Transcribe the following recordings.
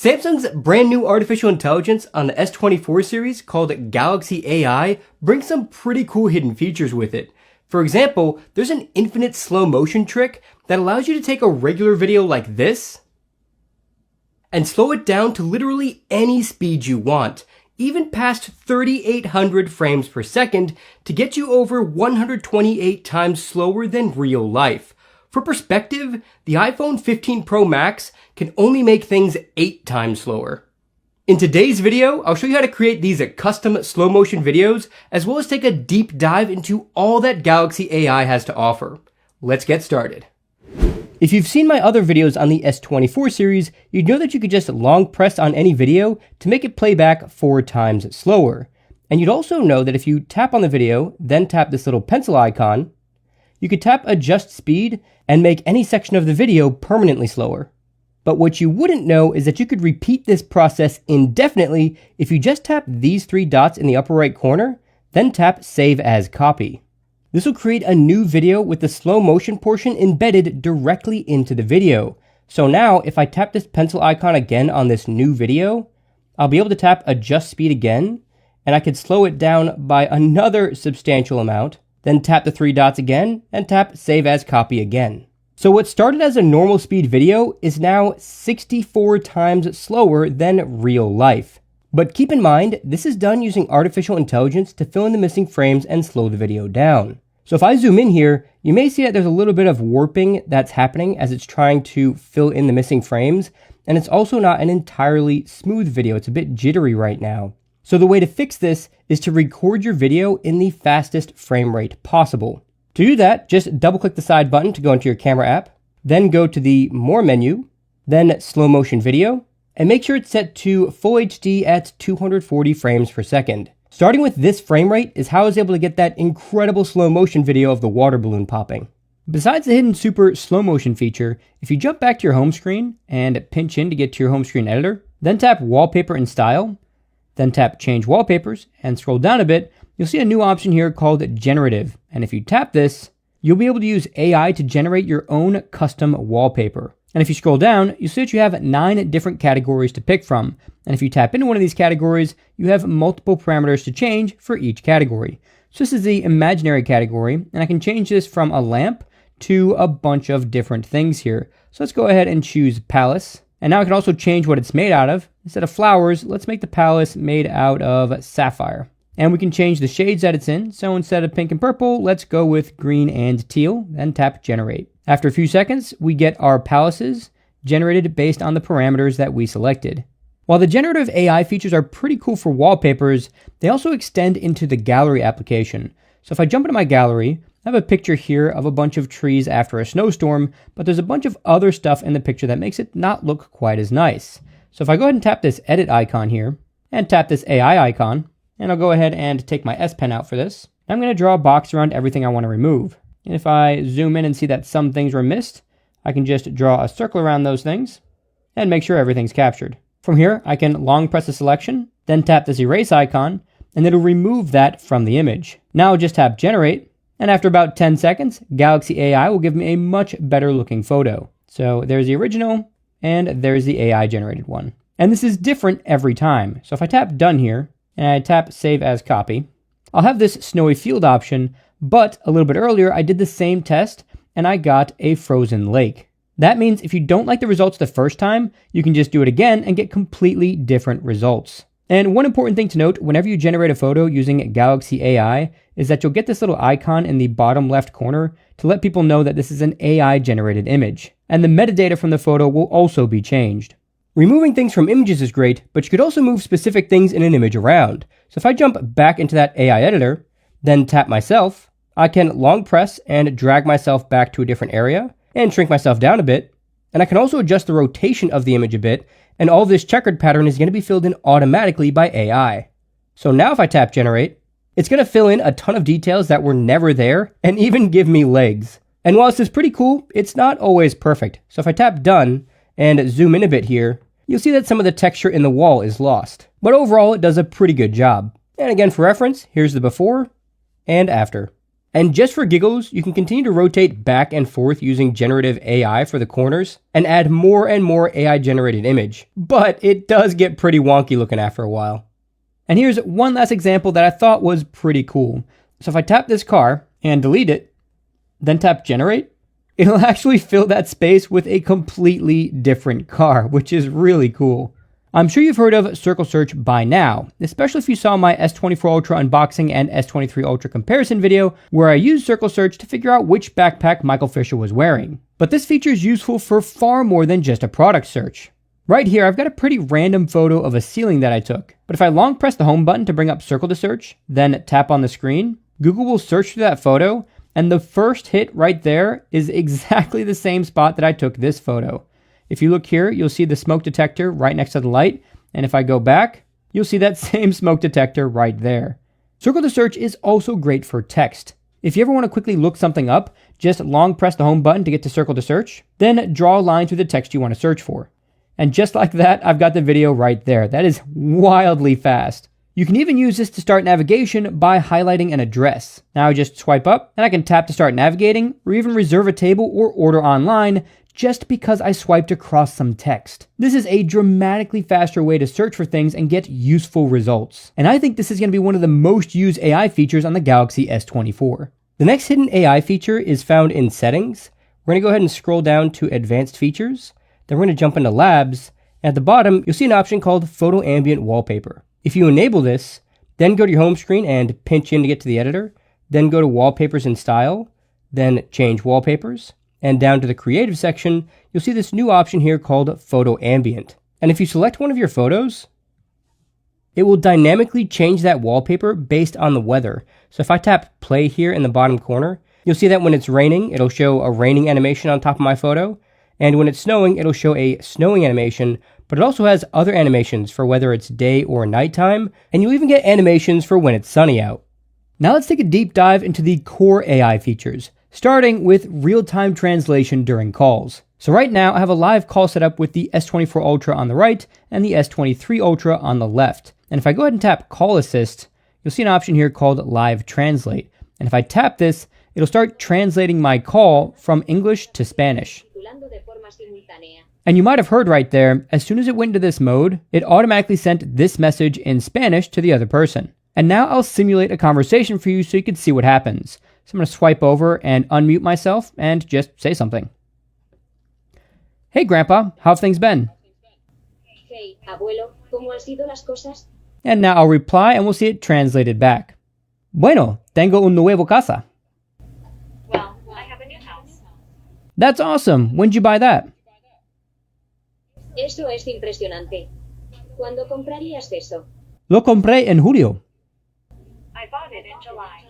Samsung's brand new artificial intelligence on the S24 series called Galaxy AI brings some pretty cool hidden features with it. For example, there's an infinite slow motion trick that allows you to take a regular video like this and slow it down to literally any speed you want, even past 3,800 frames per second to get you over 128 times slower than real life. For perspective, the iPhone 15 Pro Max can only make things 8 times slower. In today's video, I'll show you how to create these custom slow motion videos, as well as take a deep dive into all that Galaxy AI has to offer. Let's get started. If you've seen my other videos on the S24 series, you'd know that you could just long press on any video to make it play back 4 times slower. And you'd also know that if you tap on the video, then tap this little pencil icon, you could tap adjust speed and make any section of the video permanently slower. But what you wouldn't know is that you could repeat this process indefinitely if you just tap these 3 dots in the upper right corner, then tap Save as Copy. This will create a new video with the slow motion portion embedded directly into the video. So now if I tap this pencil icon again on this new video, I'll be able to tap adjust speed again, and I could slow it down by another substantial amount, then tap the 3 dots again, and tap Save as Copy again. So what started as a normal speed video is now 64 times slower than real life. But keep in mind, this is done using artificial intelligence to fill in the missing frames and slow the video down. So if I zoom in here, you may see that there's a little bit of warping that's happening as it's trying to fill in the missing frames, and it's also not an entirely smooth video. It's a bit jittery right now. So the way to fix this is to record your video in the fastest frame rate possible. To do that, just double click the side button to go into your camera app, then go to the More menu, then Slow Motion Video, and make sure it's set to Full HD at 240 frames per second. Starting with this frame rate is how I was able to get that incredible slow motion video of the water balloon popping. Besides the hidden super slow motion feature, if you jump back to your home screen and pinch in to get to your home screen editor, then tap Wallpaper and Style, then tap Change Wallpapers, and scroll down a bit, you'll see a new option here called Generative. And if you tap this, you'll be able to use AI to generate your own custom wallpaper. And if you scroll down, you'll see that you have 9 different categories to pick from. And if you tap into one of these categories, you have multiple parameters to change for each category. So this is the imaginary category, and I can change this from a lamp to a bunch of different things here. So let's go ahead and choose Palace. And now I can also change what it's made out of. Instead of flowers, let's make the palace made out of sapphire. And we can change the shades that it's in. So instead of pink and purple, let's go with green and teal, then tap Generate. After a few seconds, we get our palaces generated based on the parameters that we selected. While the generative AI features are pretty cool for wallpapers, they also extend into the gallery application. So if I jump into my gallery, I have a picture here of a bunch of trees after a snowstorm, but there's a bunch of other stuff in the picture that makes it not look quite as nice. So if I go ahead and tap this edit icon here, and tap this AI icon, and I'll go ahead and take my S Pen out for this, I'm going to draw a box around everything I want to remove. And if I zoom in and see that some things were missed, I can just draw a circle around those things, and make sure everything's captured. From here, I can long press a selection, then tap this erase icon, and it'll remove that from the image. Now I'll just tap Generate, and after about 10 seconds, Galaxy AI will give me a much better looking photo. So there's the original, and there's the AI generated one. And this is different every time. So if I tap Done here, and I tap Save as Copy, I'll have this snowy field option, but a little bit earlier I did the same test, and I got a frozen lake. That means if you don't like the results the first time, you can just do it again and get completely different results. And one important thing to note whenever you generate a photo using Galaxy AI is that you'll get this little icon in the bottom left corner to let people know that this is an AI generated image. And the metadata from the photo will also be changed. Removing things from images is great, but you could also move specific things in an image around. So if I jump back into that AI editor, then tap myself, I can long press and drag myself back to a different area and shrink myself down a bit. And I can also adjust the rotation of the image a bit, and all this checkered pattern is going to be filled in automatically by AI. So now if I tap Generate, it's going to fill in a ton of details that were never there and even give me legs. And while this is pretty cool, it's not always perfect. So if I tap Done and zoom in a bit here, you'll see that some of the texture in the wall is lost. But overall, it does a pretty good job. And again, for reference, here's the before and after. And just for giggles, you can continue to rotate back and forth using generative AI for the corners and add more and more AI-generated image. But it does get pretty wonky looking after a while. And here's one last example that I thought was pretty cool. So if I tap this car and delete it, then tap generate, it'll actually fill that space with a completely different car, which is really cool. I'm sure you've heard of Circle Search by now, especially if you saw my S24 Ultra unboxing and S23 Ultra comparison video where I used Circle Search to figure out which backpack Michael Fisher was wearing. But this feature is useful for far more than just a product search. Right here, I've got a pretty random photo of a ceiling that I took, but if I long press the home button to bring up Circle to Search, then tap on the screen, Google will search through that photo, and the first hit right there is exactly the same spot that I took this photo. If you look here, you'll see the smoke detector right next to the light, and if I go back, you'll see that same smoke detector right there. Circle to Search is also great for text. If you ever want to quickly look something up, just long press the home button to get to Circle to Search, then draw a line through the text you want to search for. And just like that, I've got the video right there. That is wildly fast. You can even use this to start navigation by highlighting an address. Now I just swipe up, and I can tap to start navigating, or even reserve a table or order online, just because I swiped across some text. This is a dramatically faster way to search for things and get useful results. And I think this is going to be one of the most used AI features on the Galaxy S24. The next hidden AI feature is found in Settings. We're going to go ahead and scroll down to Advanced Features. Then we're going to jump into Labs. And at the bottom, you'll see an option called Photo Ambient Wallpaper. If you enable this, then go to your home screen and pinch in to get to the editor. Then go to Wallpapers and Style. Then change Wallpapers. And down to the creative section, you'll see this new option here called Photo Ambient. And if you select one of your photos, it will dynamically change that wallpaper based on the weather. So if I tap play here in the bottom corner, you'll see that when it's raining, it'll show a raining animation on top of my photo. And when it's snowing, it'll show a snowing animation, but it also has other animations for whether it's day or nighttime. And you'll even get animations for when it's sunny out. Now let's take a deep dive into the core AI features, starting with real-time translation during calls. So right now I have a live call set up with the S24 Ultra on the right and the S23 Ultra on the left. And if I go ahead and tap Call Assist, you'll see an option here called Live Translate. And if I tap this, it'll start translating my call from English to Spanish. And you might have heard right there, as soon as it went into this mode, it automatically sent this message in Spanish to the other person. And now I'll simulate a conversation for you so you can see what happens. So I'm going to swipe over and unmute myself and just say something. Hey Grandpa, how have things been? Hey, abuelo, ¿cómo han sido las cosas? And now I'll reply and we'll see it translated back. Bueno, tengo un nuevo casa. Well, I have a new house. That's awesome. When'd you buy that? Eso es impresionante. ¿Cuándo comprarías eso? Lo compré en julio. I bought it in July.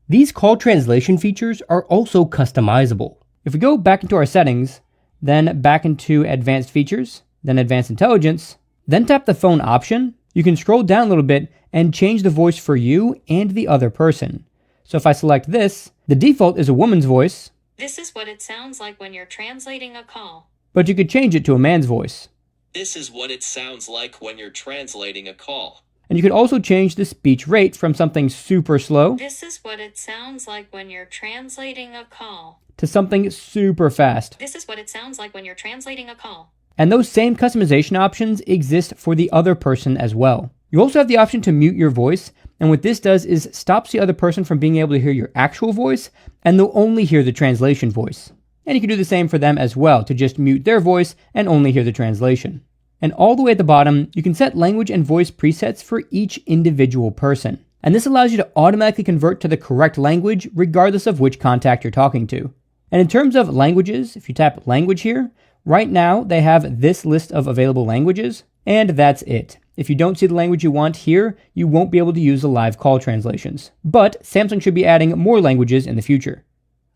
These call translation features are also customizable. If we go back into our settings, then back into Advanced Features, then Advanced Intelligence, then tap the phone option, you can scroll down a little bit and change the voice for you and the other person. So if I select this, the default is a woman's voice. This is what it sounds like when you're translating a call. But you could change it to a man's voice. This is what it sounds like when you're translating a call. And you can also change the speech rate from something super slow This is what it sounds like when you're translating a call. to something super fast. This is what it sounds like when you're translating a call. And those same customization options exist for the other person as well. You also have the option to mute your voice, and what this does is stops the other person from being able to hear your actual voice, and they'll only hear the translation voice. And you can do the same for them as well, to just mute their voice and only hear the translation. And all the way at the bottom, you can set language and voice presets for each individual person. And this allows you to automatically convert to the correct language regardless of which contact you're talking to. And in terms of languages, if you tap language here, right now they have this list of available languages, and that's it. If you don't see the language you want here, you won't be able to use the live call translations. But Samsung should be adding more languages in the future.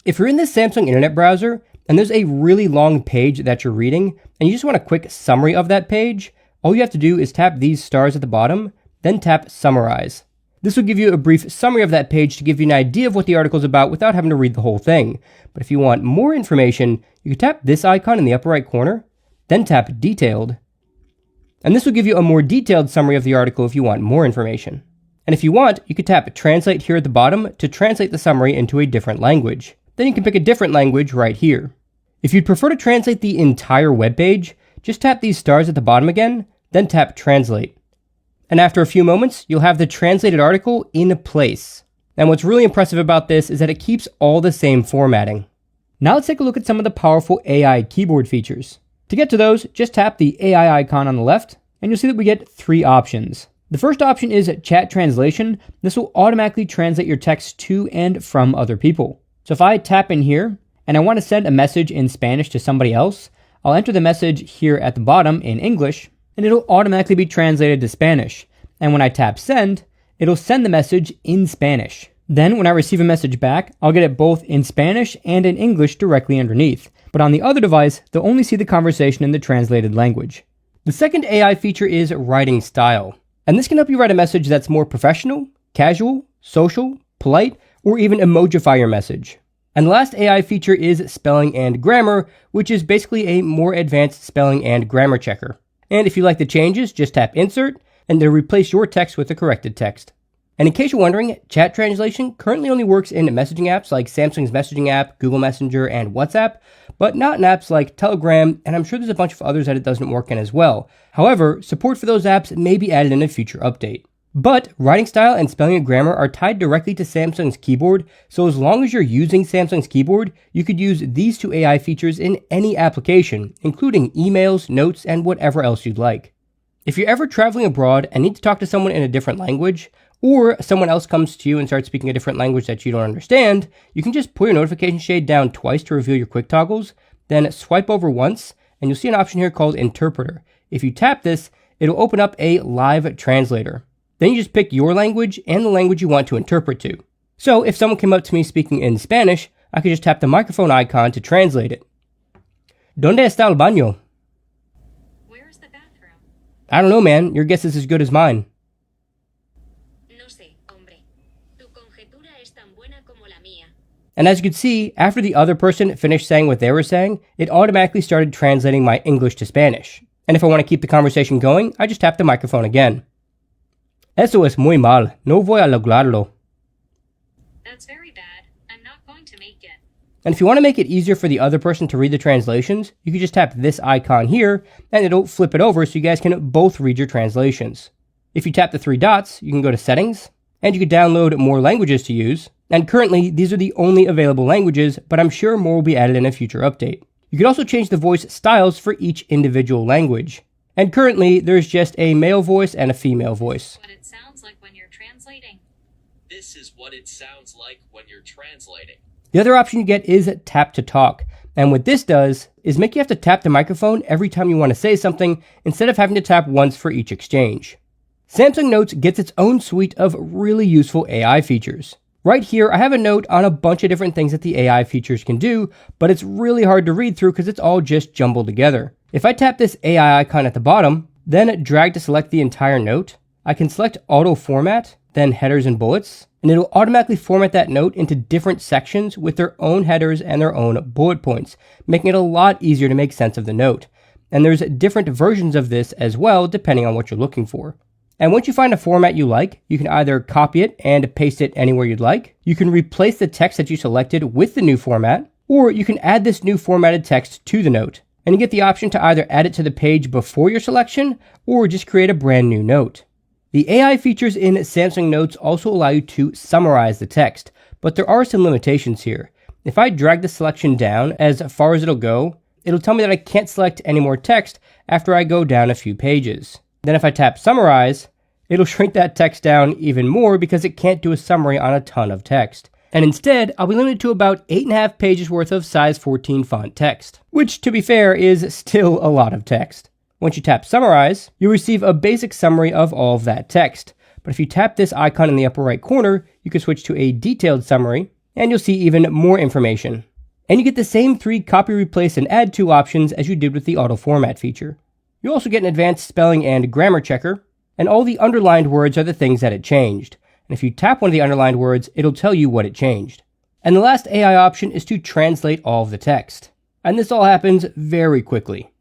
If you're in this Samsung internet browser, and there's a really long page that you're reading, and you just want a quick summary of that page, all you have to do is tap these stars at the bottom, then tap Summarize. This will give you a brief summary of that page to give you an idea of what the article is about without having to read the whole thing. But if you want more information, you can tap this icon in the upper right corner, then tap Detailed, and this will give you a more detailed summary of the article if you want more information. And if you want, you could tap Translate here at the bottom to translate the summary into a different language. Then you can pick a different language right here. If you'd prefer to translate the entire web page, just tap these stars at the bottom again, then tap Translate. And after a few moments, you'll have the translated article in place. And what's really impressive about this is that it keeps all the same formatting. Now let's take a look at some of the powerful AI keyboard features. To get to those, just tap the AI icon on the left, and you'll see that we get 3 options. The first option is chat translation. This will automatically translate your text to and from other people. So if I tap in here, and I want to send a message in Spanish to somebody else, I'll enter the message here at the bottom in English, and it'll automatically be translated to Spanish. And when I tap send, it'll send the message in Spanish. Then when I receive a message back, I'll get it both in Spanish and in English directly underneath. But on the other device, they'll only see the conversation in the translated language. The second AI feature is writing style. And this can help you write a message that's more professional, casual, social, polite, or even emojify your message. And the last AI feature is spelling and grammar, which is basically a more advanced spelling and grammar checker. And if you like the changes, just tap Insert, and it'll replace your text with the corrected text. And in case you're wondering, chat translation currently only works in messaging apps like Samsung's messaging app, Google Messenger, and WhatsApp, but not in apps like Telegram, and I'm sure there's a bunch of others that it doesn't work in as well. However, support for those apps may be added in a future update. But writing style and spelling and grammar are tied directly to Samsung's keyboard, so as long as you're using Samsung's keyboard, you could use these 2 AI features in any application, including emails, notes, and whatever else you'd like. If you're ever traveling abroad and need to talk to someone in a different language, or someone else comes to you and starts speaking a different language that you don't understand, you can just pull your notification shade down twice to reveal your quick toggles, then swipe over once, and you'll see an option here called Interpreter. If you tap this, it'll open up a live translator. Then you just pick your language and the language you want to interpret to. So if someone came up to me speaking in Spanish, I could just tap the microphone icon to translate it. ¿Dónde está el baño? Where's the bathroom? I don't know, man. Your guess is as good as mine. No sé, hombre. Tu conjetura es tan buena como la mía. And as you can see, after the other person finished saying what they were saying, it automatically started translating my English to Spanish. And if I want to keep the conversation going, I just tap the microphone again. Eso es muy mal. No voy a lograrlo. That's very bad. I'm not going to make it. And if you want to make it easier for the other person to read the translations, you can just tap this icon here, and it'll flip it over so you guys can both read your translations. If you tap the 3 dots, you can go to Settings, and you can download more languages to use. And currently, these are the only available languages, but I'm sure more will be added in a future update. You can also change the voice styles for each individual language. And currently, there's just a male voice and a female voice. What it sounds like when you're translating. This is what it sounds like when you're translating. The other option you get is tap to talk. And what this does is make you have to tap the microphone every time you want to say something instead of having to tap once for each exchange. Samsung Notes gets its own suite of really useful AI features. Right here, I have a note on a bunch of different things that the AI features can do, but it's really hard to read through because it's all just jumbled together. If I tap this AI icon at the bottom, then drag to select the entire note, I can select auto format, then headers and bullets, and it'll automatically format that note into different sections with their own headers and their own bullet points, making it a lot easier to make sense of the note. And there's different versions of this as well, depending on what you're looking for. And once you find a format you like, you can either copy it and paste it anywhere you'd like, you can replace the text that you selected with the new format, or you can add this new formatted text to the note. And you get the option to either add it to the page before your selection, or just create a brand new note. The AI features in Samsung Notes also allow you to summarize the text, but there are some limitations here. If I drag the selection down as far as it'll tell me that I can't select any more text after I go down a few pages. Then if I tap Summarize, it'll shrink that text down even more because it can't do a summary on a ton of text. And instead, I'll be limited to about 8.5 pages worth of size 14 font text, which, to be fair, is still a lot of text. Once you tap Summarize, you'll receive a basic summary of all of that text. But if you tap this icon in the upper right corner, you can switch to a detailed summary, and you'll see even more information. And you get the same 3 copy, replace, and add to options as you did with the auto format feature. You also get an advanced spelling and grammar checker, and all the underlined words are the things that it changed. And if you tap one of the underlined words, it'll tell you what it changed. And the last AI option is to translate all of the text. And this all happens very quickly.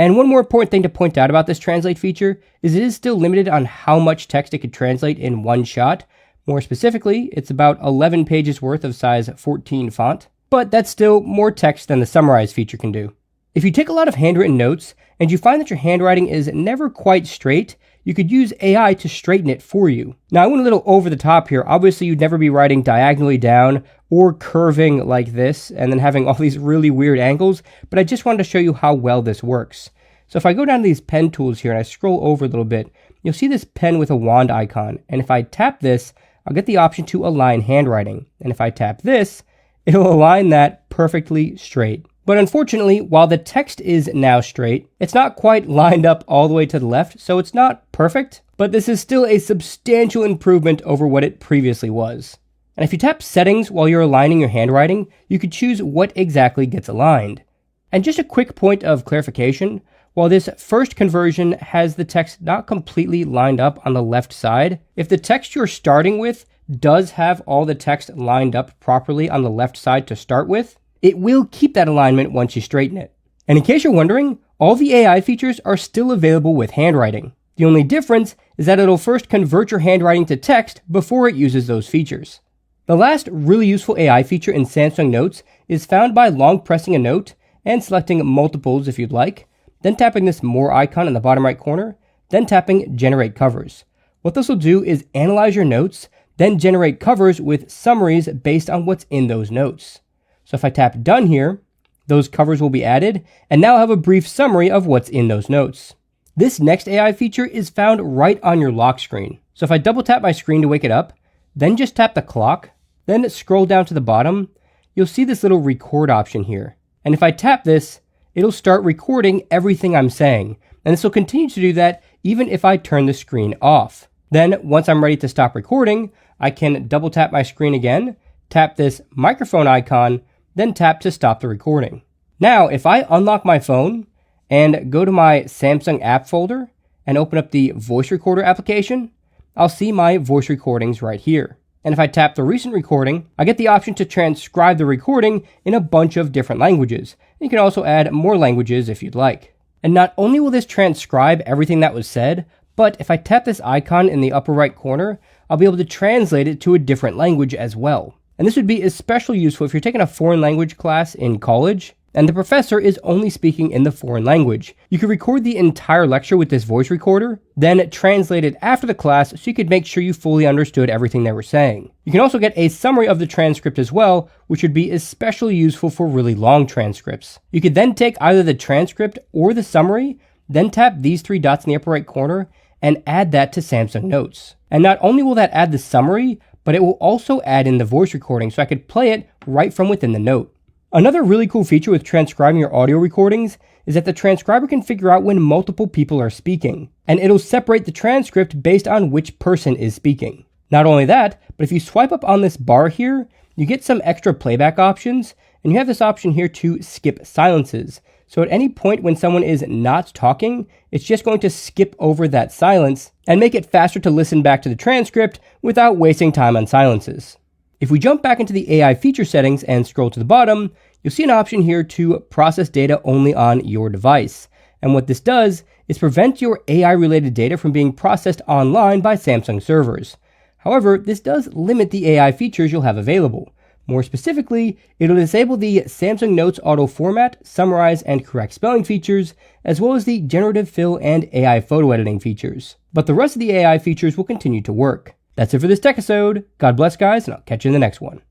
And one more important thing to point out about this translate feature is it is still limited on how much text it could translate in one shot. More specifically, it's about 11 pages worth of size 14 font, but that's still more text than the summarize feature can do. If you take a lot of handwritten notes and you find that your handwriting is never quite straight, you could use AI to straighten it for you. Now, I went a little over the top here. Obviously, you'd never be writing diagonally down or curving like this and then having all these really weird angles, but I just wanted to show you how well this works. So if I go down to these pen tools here and I scroll over a little bit, you'll see this pen with a wand icon. And if I tap this, I'll get the option to align handwriting. And if I tap this, it'll align that perfectly straight. But unfortunately, while the text is now straight, it's not quite lined up all the way to the left, so it's not perfect, but this is still a substantial improvement over what it previously was. And if you tap settings while you're aligning your handwriting, you could choose what exactly gets aligned. And just a quick point of clarification, while this first conversion has the text not completely lined up on the left side, if the text you're starting with does have all the text lined up properly on the left side to start with, it will keep that alignment once you straighten it. And in case you're wondering, all the AI features are still available with handwriting. The only difference is that it'll first convert your handwriting to text before it uses those features. The last really useful AI feature in Samsung Notes is found by long pressing a note and selecting multiples if you'd like, then tapping this more icon in the bottom right corner, then tapping generate covers. What this will do is analyze your notes, then generate covers with summaries based on what's in those notes. So if I tap done here, those covers will be added, and now I have a brief summary of what's in those notes. This next AI feature is found right on your lock screen. So if I double tap my screen to wake it up, then just tap the clock, then scroll down to the bottom, you'll see this little record option here. And if I tap this, it'll start recording everything I'm saying. And this will continue to do that even if I turn the screen off. Then once I'm ready to stop recording, I can double tap my screen again, tap this microphone icon, then tap to stop the recording. Now, if I unlock my phone and go to my Samsung app folder and open up the voice recorder application, I'll see my voice recordings right here. And if I tap the recent recording, I get the option to transcribe the recording in a bunch of different languages. You can also add more languages if you'd like. And not only will this transcribe everything that was said, but if I tap this icon in the upper right corner, I'll be able to translate it to a different language as well. And this would be especially useful if you're taking a foreign language class in college and the professor is only speaking in the foreign language. You could record the entire lecture with this voice recorder, then translate it after the class so you could make sure you fully understood everything they were saying. You can also get a summary of the transcript as well, which would be especially useful for really long transcripts. You could then take either the transcript or the summary, then tap these three dots in the upper right corner and add that to Samsung Notes. And not only will that add the summary, but it will also add in the voice recording so I could play it right from within the note. Another really cool feature with transcribing your audio recordings is that the transcriber can figure out when multiple people are speaking, and it'll separate the transcript based on which person is speaking. Not only that, but if you swipe up on this bar here, you get some extra playback options, and you have this option here to skip silences. So at any point when someone is not talking, it's just going to skip over that silence and make it faster to listen back to the transcript without wasting time on silences. If we jump back into the AI feature settings and scroll to the bottom, you'll see an option here to process data only on your device. And what this does is prevent your AI-related data from being processed online by Samsung servers. However, this does limit the AI features you'll have available. More specifically, it'll disable the Samsung Notes auto format, summarize, and correct spelling features, as well as the generative fill and AI photo editing features. But the rest of the AI features will continue to work. That's it for this tech episode. God bless, guys, and I'll catch you in the next one.